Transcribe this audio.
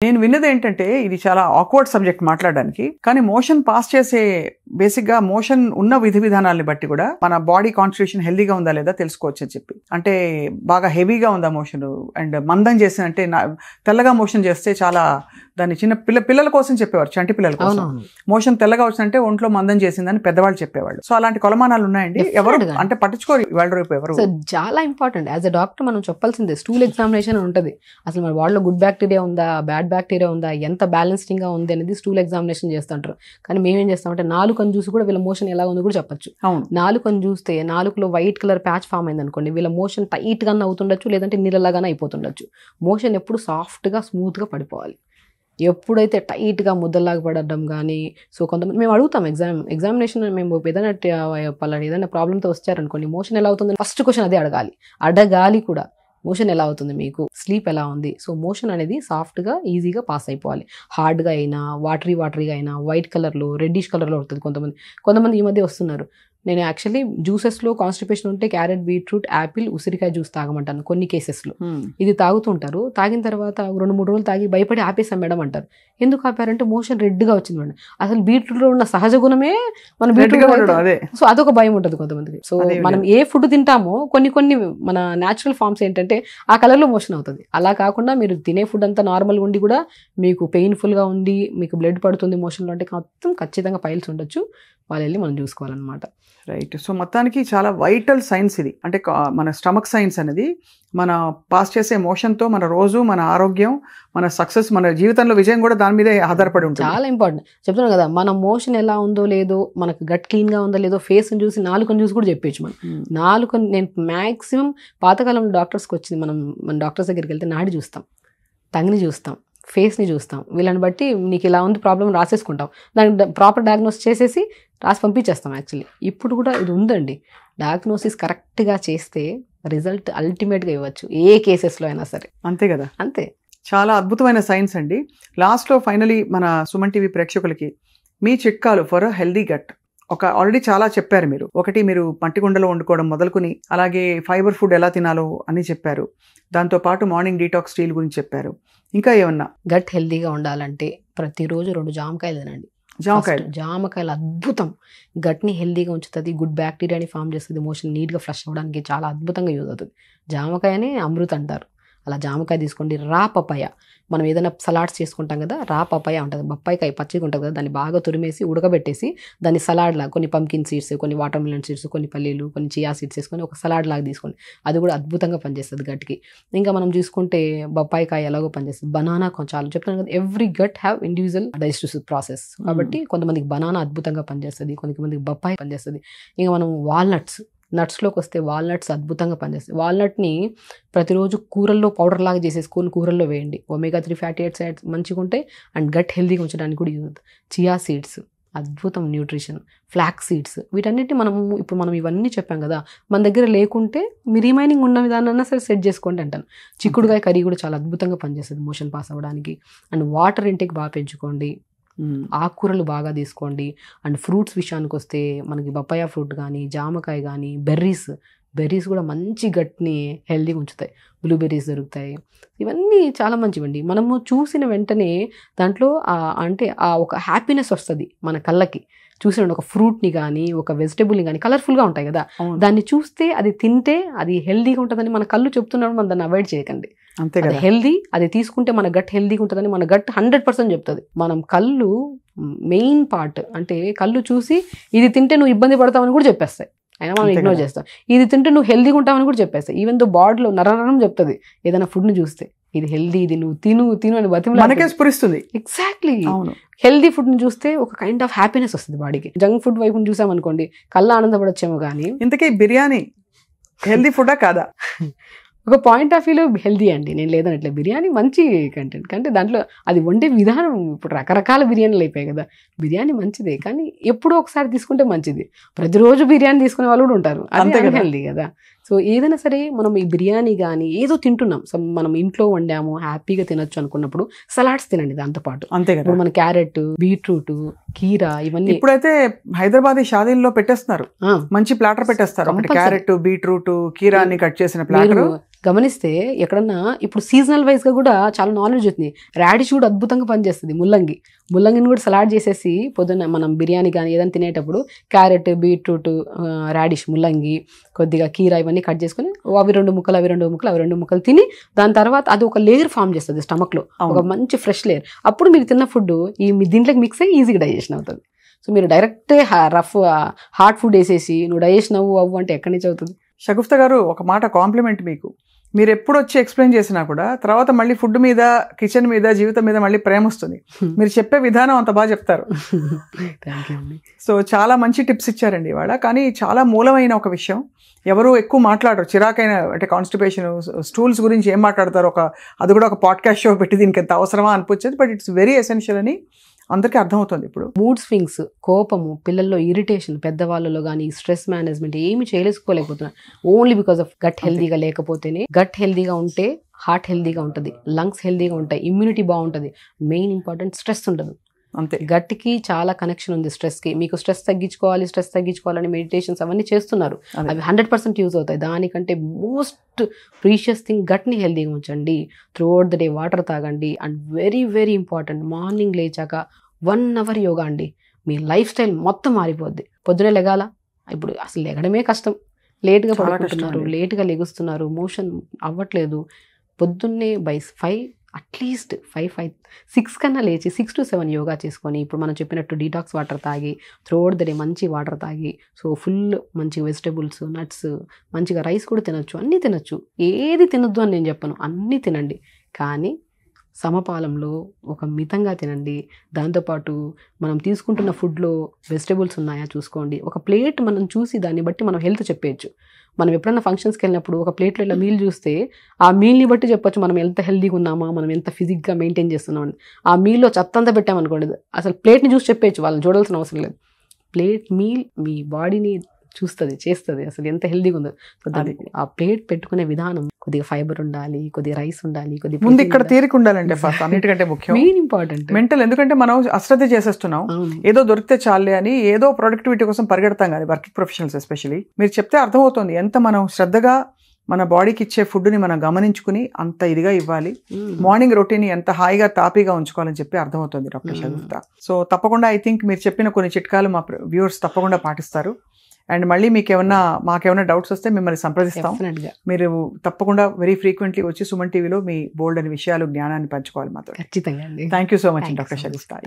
నేను విన్నది ఏంటంటే ఇది చాలా ఆక్వర్డ్ సబ్జెక్ట్ మాట్లాడడానికి, కానీ మోషన్ పాస్ చేసే బేసిక్ గా మోషన్ ఉన్న విధి విధానాలని బట్టి కూడా మన బాడీ కాన్స్టిట్యూషన్ హెల్దీగా ఉందా లేదా తెలుసుకోవచ్చు అని చెప్పి. అంటే బాగా హెవీగా ఉందా మోషన్ అండ్ మందం చేసిన అంటే తెల్లగా మోషన్ చేస్తే చాలా దాన్ని చిన్న పిల్లల కోసం చెప్పేవారు, చంటి పిల్లల కోసం. మోషన్ తెల్లగా వచ్చిందంటే ఒంట్లో మందం చేసిందని పెద్దవాళ్ళు చెప్పేవాళ్ళు. సో అలాంటి కొలమానాలు ఉన్నాయండి. ఎవరు అంటే పట్టించుకోరు ఇవాళ రేపు ఎవరు. చాలా ఇంపార్టెంట్ యాజ్ అ డాక్టర్ మనం చెప్పాల్సిందే. స్టూల్ ఎగ్జామినేషన్ ఉంటుంది, అసలు మన వాళ్ళలో గుడ్ బ్యాక్టీరియా ఉందా బ్యాడ్ బ్యాక్టీరియా ఉందా ఎంత బ్యాలెన్స్డ్ గా ఉంది అనేది స్టూల్ ఎగ్జామినేషన్ చేస్తుంటారు. కానీ మేమేం చేస్తామంటే నాలుకను చూసి కూడా వీళ్ళ మోషన్ ఎలా ఉందో కూడా చెప్పచ్చు. నాలుకను చూస్తే నాలుకలో వైట్ కలర్ ప్యాచ్ ఫామ్ అయింది అనుకోండి, వీళ్ళ మోషన్ టైట్ గానే అవుతుండొచ్చు, లేదంటే నీళ్ళలాగానే అయిపోతుండొచ్చు. మోషన్ ఎప్పుడు సాఫ్ట్ గా స్మూత్ గా పడిపోవాలి. ఎప్పుడైతే టైట్గా ముద్దలాగా పడడం కానీ, సో కొంతమంది మేము అడుగుతాం ఎగ్జామినేషన్ మేము ఏదైనా ప్రాబ్లంతో వచ్చారనుకోండి, మోషన్ ఎలా అవుతుంది ఫస్ట్ క్వశ్చన్ అదే అడగాలి కూడా. మోషన్ ఎలా అవుతుంది మీకు, స్లీప్ ఎలా ఉంది. సో మోషన్ అనేది సాఫ్ట్గా ఈజీగా పాస్ అయిపోవాలి. హార్డ్గా అయినా వాటరీగా అయినా వైట్ కలర్లో రెడ్డిష్ కలర్లో ఉంటుంది. కొంతమంది ఈ మధ్య వస్తున్నారు, నేను యాక్చువల్లీ జ్యూసెస్లో కాన్స్టిపేషన్ ఉంటే క్యారెట్, బీట్రూట్, యాపిల్, ఉసిరికాయ జ్యూస్ తాగమంటాను కొన్ని కేసెస్లో. ఇది తాగుతుంటారు, తాగిన తర్వాత 2-3 రోజులు తాగి భయపడి ఆపేసాం మేడం అంటారు. ఎందుకు ఆపారంటే మోషన్ రెడ్గా వచ్చింది మేడం. అసలు బీట్రూట్లో ఉన్న సహజ గుణమే మన బీట్రూట్. సో అదొక భయం ఉంటుంది కొంతమందికి. సో మనం ఏ ఫుడ్ తింటామో కొన్ని మన న్యాచురల్ ఫార్మ్స్ ఏంటంటే ఆ కలర్లో మోషన్ అవుతుంది. అలా కాకుండా మీరు తినే ఫుడ్ అంతా నార్మల్గా ఉండి కూడా మీకు పెయిన్ఫుల్గా ఉండి మీకు బ్లడ్ పడుతుంది మోషన్లో అంటే మొత్తం ఖచ్చితంగా పైల్స్ ఉండొచ్చు. వాళ్ళు వెళ్ళి మనం చూసుకోవాలన్నమాట. రైట్. సో మొత్తానికి చాలా వైటల్ సైన్స్ ఇది. అంటే మన స్టమక్ సైన్స్ అనేది మన పాస్ చేసే మోషన్తో మన రోజు మన ఆరోగ్యం, మన సక్సెస్, మన జీవితంలో విజయం కూడా దాని మీదే ఆధారపడి ఉంటుంది. చాలా ఇంపార్టెంట్. చెప్తున్నాను కదా, మన మోషన్ ఎలా ఉందో లేదో, మనకు గట్ క్లీన్గా ఉందో లేదో ఫేస్ని చూసి నాలుకను చూసి కూడా చెప్పేచ్చు. మనం నేను మ్యాక్సిమం పాతకాలంలో డాక్టర్స్కి వచ్చింది, మన డాక్టర్స్ దగ్గరికి వెళ్తే నాడి చూస్తాం, టంగ్ని చూస్తాం, ఫేస్ని చూస్తాం. వీళ్ళని బట్టి నీకు ఇలా ఉంది ప్రాబ్లం రాసేసుకుంటాం, దానికి ప్రాపర్ డయాగ్నోస్ చేసేసి రాసి పంపించేస్తాం. యాక్చువల్లీ ఇప్పుడు కూడా ఇది ఉందండి, డయాగ్నోసిస్ కరెక్ట్గా చేస్తే రిజల్ట్ అల్టిమేట్గా ఇవ్వచ్చు ఏ కేసెస్లో అయినా సరే. అంతే కదా, అంతే. చాలా అద్భుతమైన సైన్స్ అండి. లాస్ట్లో ఫైనలీ మన సుమన్ టీవీ ప్రేక్షకులకి మీ చిట్కాలు ఫర్ హెల్దీ గట్ ఆల్రెడీ చాలా చెప్పారు మీరు. ఒకటి, మీరు మట్టికుండలో వండుకోవడం మొదలుకొని, అలాగే ఫైబర్ ఫుడ్ ఎలా తినాలో అని చెప్పారు. దాంతోపాటు మార్నింగ్ డీటాక్స్ స్టీల్ గురించి చెప్పారు. ఇంకా ఏమన్నా? గట్ హెల్దీగా ఉండాలంటే ప్రతిరోజు 2 జామకాయలు తినండి. జామకాయలు అద్భుతం, గట్ని హెల్దీగా ఉంచుతుంది, గుడ్ బ్యాక్టీరియాని ఫామ్ చేస్తుంది, మోషన్ నీట్గా ఫ్లష్ అవ్వడానికి చాలా అద్భుతంగా యూజ్ అవుతుంది. జామకాయని అమృత్ అంటారు. అలా జామకాయ తీసుకోండి. రా పపాయ, మనం ఏదైనా సలాడ్స్ చేసుకుంటాం కదా, రా పపాయ ఉంటుంది, బొప్పాయికాయ పచ్చిగా ఉంటుంది కదా, దాన్ని బాగా తురిమేసి ఉడకబెట్టేసి దాన్ని సలాడ్ లాగా కొన్ని పంకిన్ సీడ్స్, కొన్ని వాటర్ మిలన్ సీడ్స్, కొన్ని పల్లీలు, కొన్ని చియా సీడ్స్ వేసుకొని ఒక సలాడ్ లాగా తీసుకోండి. అది కూడా అద్భుతంగా పనిచేస్తుంది గట్కి. ఇంకా మనం చూసుకుంటే బొప్పాయికాయ ఎలాగో పనిచేస్తుంది, బనానా చాలా చెప్తాను కదా, every gut have individual digestive process. కాబట్టి కొంతమందికి బనానా అద్భుతంగా పనిచేస్తుంది, కొంతమందికి బొప్పాయి పనిచేస్తుంది. ఇంకా మనం నట్స్లోకి వస్తే వాల్నట్స్ అద్భుతంగా పనిచేస్తాయి. వాల్నట్ని ప్రతిరోజు కూరల్లో పౌడర్ లాగా చేసేసుకొని కూరల్లో వేయండి. omega-3 ఫ్యాటీ యాసిడ్స్ మంచిగా ఉంటాయి అండ్ గట్ హెల్దీగా ఉంచడానికి కూడా యూజ్ అవుతుంది. చియా సీడ్స్ అద్భుతం న్యూట్రిషన్, ఫ్లాక్ సీడ్స్, వీటన్నిటిని మనం ఇవన్నీ చెప్పాం కదా, మన దగ్గర లేకుంటే మీ రిమైనింగ్ ఉన్న విధానాన్ని సరే సెట్ చేసుకోండి అంటాను. చిక్కుడుకాయ కర్రీ కూడా చాలా అద్భుతంగా పనిచేస్తుంది మోషన్ పాస్ అవ్వడానికి. అండ్ వాటర్ ఇంటేక్ బాగా పెంచుకోండి, ఆకుకూరలు బాగా తీసుకోండి. అండ్ ఫ్రూట్స్ విషయానికి వస్తే మనకి బొప్పాయ ఫ్రూట్ కానీ, జామకాయ కానీ, బెర్రీస్ కూడా మంచి గట్ని హెల్దీగా ఉంచుతాయి. బ్లూబెర్రీస్ దొరుకుతాయి. ఇవన్నీ చాలా మంచివండి. మనము చూసిన వెంటనే దాంట్లో అంటే ఒక హ్యాపీనెస్ వస్తుంది మన కళ్ళకి. చూసిన ఒక ఫ్రూట్ని కానీ ఒక వెజిటబుల్ని కానీ కలర్ఫుల్గా ఉంటాయి కదా, దాన్ని చూస్తే అది తింటే అది హెల్దీగా ఉంటుందని మన కళ్ళు చెప్తున్నప్పుడు మనం దాన్ని అవాయిడ్ చేయకండి. అంతే కదా, హెల్దీ అది తీసుకుంటే మన గట్ హెల్దీగా ఉంటుందని మన గట్ 100% చెప్తుంది. మనం కళ్ళు మెయిన్ పార్ట్, అంటే కళ్ళు చూసి ఇది తింటే నువ్వు ఇబ్బంది పడతావని కూడా చెప్పేస్తాయి, అయినా మనం ఇగ్నోర్ చేస్తాం. ఇది తింటే నువ్వు హెల్దీగా ఉంటావని కూడా చెప్పేస్తాయి. ఈవెన్ దో బాడీలో నరం చెప్తుంది ఏదైనా ఫుడ్ని చూస్తే, ఇది హెల్దీ, ఇది నువ్వు తిను అని మనకే స్ఫురిస్తుంది. ఎగ్జాక్ట్లీ. హెల్దీ ఫుడ్ని చూస్తే ఒక కైండ్ ఆఫ్ హ్యాపీనెస్ వస్తుంది బాడీకి. జంక్ ఫుడ్ వైపు చూసామనుకోండి కళ్ళ ఆనందపడొచ్చేమో కానీ. ఇంతకీ బిర్యానీ హెల్దీ ఫుడా కాదా? ఒక పాయింట్ ఆఫ్ వ్యూలో హెల్దీ అండి, నేను లేదనట్లే. బిర్యానీ మంచి కంటెంట్, అంటే దాంట్లో అది వండే విధానం, ఇప్పుడు రకరకాల బిర్యానీలు అయిపోయాయి కదా, బిర్యానీ మంచిదే కానీ ఎప్పుడో ఒకసారి తీసుకుంటే మంచిది. ప్రతిరోజు బిర్యానీ తీసుకునే వాళ్ళు కూడా ఉంటారు, అది హెల్దీ కదా. సో ఏదైనా సరే మనం ఈ బిర్యానీ కానీ ఏదో తింటున్నాం, సో మనం ఇంట్లో వండాము హ్యాపీగా తినొచ్చు అనుకున్నప్పుడు సలాడ్స్ తినండి దాంతో పాటు. అంతే కదా. ఇప్పుడు మన క్యారెట్, బీట్రూట్, కీరా ఇవన్నీ ఇప్పుడైతే హైదరాబాద్ షాదీల్లో పెట్టేస్తున్నారు, మంచి ప్లాటర్ పెట్టేస్తారు, ఒకటి క్యారెట్, బీట్రూట్, కీరా అన్ని కట్ చేసిన ప్లాటర్. గమనిస్తే ఎక్కడన్నా ఇప్పుడు సీజనల్ వైజ్ గా కూడా చాలా నాలెడ్జ్ అవుతుంది. రాడిష్ కూడా అద్భుతంగా పనిచేస్తుంది. ముల్లంగిని కూడా సలాడ్ చేసేసి పొద్దున్న మనం బిర్యానీ కానీ ఏదైనా తినేటప్పుడు క్యారెట్, బీట్రూట్, రాడిష్, ముల్లంగి, కొద్దిగా కీరా ఇవన్నీ కట్ చేసుకుని అవి 2 ముక్కలు తిని దాని తర్వాత అది ఒక లేయర్ ఫామ్ చేస్తుంది స్టమక్ లో, ఒక మంచి ఫ్రెష్ లేయర్. అప్పుడు మీరు తిన్న ఫుడ్ ఈ దీంట్లోకి మిక్స్ అయ్యి ఈజీగా డైజెషన్ అవుతుంది. సో మీరు డైరెక్ట్ రఫ్ హార్డ్ ఫుడ్ వేసేసి నువ్వు డైజెషన్ అవ్వు అంటే ఎక్కడి నుంచి అవుతుంది? షగుఫ్తా గారు, ఒక మాట కాంప్లిమెంట్ మీకు. మీరు ఎప్పుడు వచ్చి ఎక్స్ప్లెయిన్ చేసినా కూడా తర్వాత మళ్ళీ ఫుడ్ మీద, కిచెన్ మీద, జీవితం మీద మళ్ళీ ప్రేమ వస్తుంది. మీరు చెప్పే విధానం అంత బాగా చెప్తారు. సో చాలా మంచి టిప్స్ ఇచ్చారండి ఇవాళ. కానీ చాలా మూలమైన ఒక విషయం, ఎవరు ఎక్కువ మాట్లాడరు, చిరాకైన అంటే కాన్స్టిపేషన్, స్టూల్స్ గురించి ఏం మాట్లాడతారు, అది కూడా ఒక పాడ్కాస్ట్ షో పెట్టి దీనికి ఎంత అవసరమా అనిపించేది. బట్ ఇట్స్ వెరీ ఎసెన్షియల్ అని అందరికీ అర్థమవుతుంది. ఇప్పుడు మూడ్ స్వింగ్స్, కోపము, పిల్లల్లో ఇరిటేషన్, పెద్దవాళ్ళలో కానీ స్ట్రెస్ మేనేజ్మెంట్ ఏమి చేసుకోలేకపోతున్నారు, ఓన్లీ బికాస్ ఆఫ్ గట్ హెల్దీగా లేకపోతేనే. గట్ హెల్దీగా ఉంటే హార్ట్ హెల్దీగా ఉంటుంది, లంగ్స్ హెల్దీగా ఉంటాయి, ఇమ్యూనిటీ బాగుంటుంది, మెయిన్ ఇంపార్టెంట్ స్ట్రెస్ ఉండదు. అంతే. గట్కి చాలా కనెక్షన్ ఉంది స్ట్రెస్కి. మీకు స్ట్రెస్ తగ్గించుకోవాలని మెడిటేషన్స్ అవన్నీ చేస్తున్నారు, అవి 100% యూజ్ అవుతాయి. దానికంటే మోస్ట్ ప్రీషియస్ థింగ్ గట్ని హెల్దీగా ఉంచండి. Throughout the day water తాగండి. And very very important, morning లేచాక 1 అవర్ యోగా అండి. మీ లైఫ్ స్టైల్ మొత్తం మారిపోద్ది. పొద్దునే లెగాల, ఇప్పుడు అసలు లెగడమే కష్టం, లేట్గా పడుకుంటున్నారు, లేట్గా లెగుస్తున్నారు, మోషన్ అవ్వట్లేదు. పొద్దున్నే బై 5 అట్లీస్ట్ 6 కన్నా లేచి 6 to 7 యోగా చేసుకొని, ఇప్పుడు మనం చెప్పినట్టు డీటాక్స్ వాటర్ తాగి, త్రూఅవుట్ ద డే మంచి వాటర్ తాగి, సో ఫుల్ మంచి వెజిటబుల్స్, నట్స్, మంచిగా రైస్ కూడా తినొచ్చు, అన్నీ తినొచ్చు. ఏది తినొద్దు అని నేను చెప్పను, అన్నీ తినండి. కానీ సమపాలంలో ఒక మితంగా తినండి. దాంతోపాటు మనం తీసుకుంటున్న ఫుడ్లో వెజిటబుల్స్ ఉన్నాయా చూసుకోండి. ఒక ప్లేట్ మనం చూసి దాన్ని బట్టి మనం హెల్త్ చెప్పేయచ్చు. మనం ఎప్పుడైనా ఫంక్షన్స్కి వెళ్ళినప్పుడు ఒక ప్లేట్లో ఇలా మీల్ చూస్తే ఆ మీల్ని బట్టి చెప్పొచ్చు మనం ఎంత హెల్దీగా ఉన్నామా, మనం ఎంత ఫిజిక్గా మెయింటైన్ చేస్తున్నామని. ఆ మీల్లో చెత్తంతా పెట్టామనుకోండి, అసలు ప్లేట్ని చూసి చెప్పేయచ్చు, వాళ్ళని చూడాల్సిన అవసరం లేదు. మీల్ మీ బాడీని చూస్తుంది, చేస్తుంది, అసలు ఎంత హెల్దీగా ఉందో. సో ఆ ప్లేట్ పెట్టుకునే విధానం, కొద్దిగా ఫైబర్ ఉండాలి, కొద్దిగా రైస్ ఉండాలి, కొద్దిగా ముందు ఇక్కడ తీరిక ఉండాలంటే ఫస్ట్ అన్నిటికంటే ముఖ్యం, మెయిన్ ఇంపార్టెంట్ మెంటల్. ఎందుకంటే మనం అశ్రద్ధ చేసేస్తున్నాం, ఏదో దొరికితే చాలే అని ఏదో ప్రొడక్టివిటీ కోసం పరిగెడతాం కానీ, వర్కింగ్ ప్రొఫెషనల్స్ ఎస్పెషల్లీ. మీరు చెప్తే అర్థమవుతుంది ఎంత మనం శ్రద్ధగా మన బాడీకి ఇచ్చే ఫుడ్ని మనం గమనించుకుని అంత ఇదిగా ఇవ్వాలి. మార్నింగ్ రొటీన్ ఎంత హాయిగా తాపీగా ఉంచుకోవాలని చెప్పి అర్థమవుతుంది డాక్టర్ షగుఫ్తా. సో తప్పకుండా ఐ థింక్ మీరు చెప్పిన కొన్ని చిట్కాలు మా వ్యూవర్స్ తప్పకుండా పాటిస్తారు. అండ్ మళ్ళీ మాకేమైనా డౌట్స్ వస్తే మిమ్మల్ని సంప్రదిస్తాం. మీరు తప్పకుండా వెరీ ఫ్రీక్వెంట్లీ వచ్చి సుమన్ టీవీలో మీ బోల్డ్ అనే విషయాలు, జ్ఞానాన్ని పంచుకోవాలి మాతో. ఖచ్చితంగా. Thank you so much doctor Shagufta.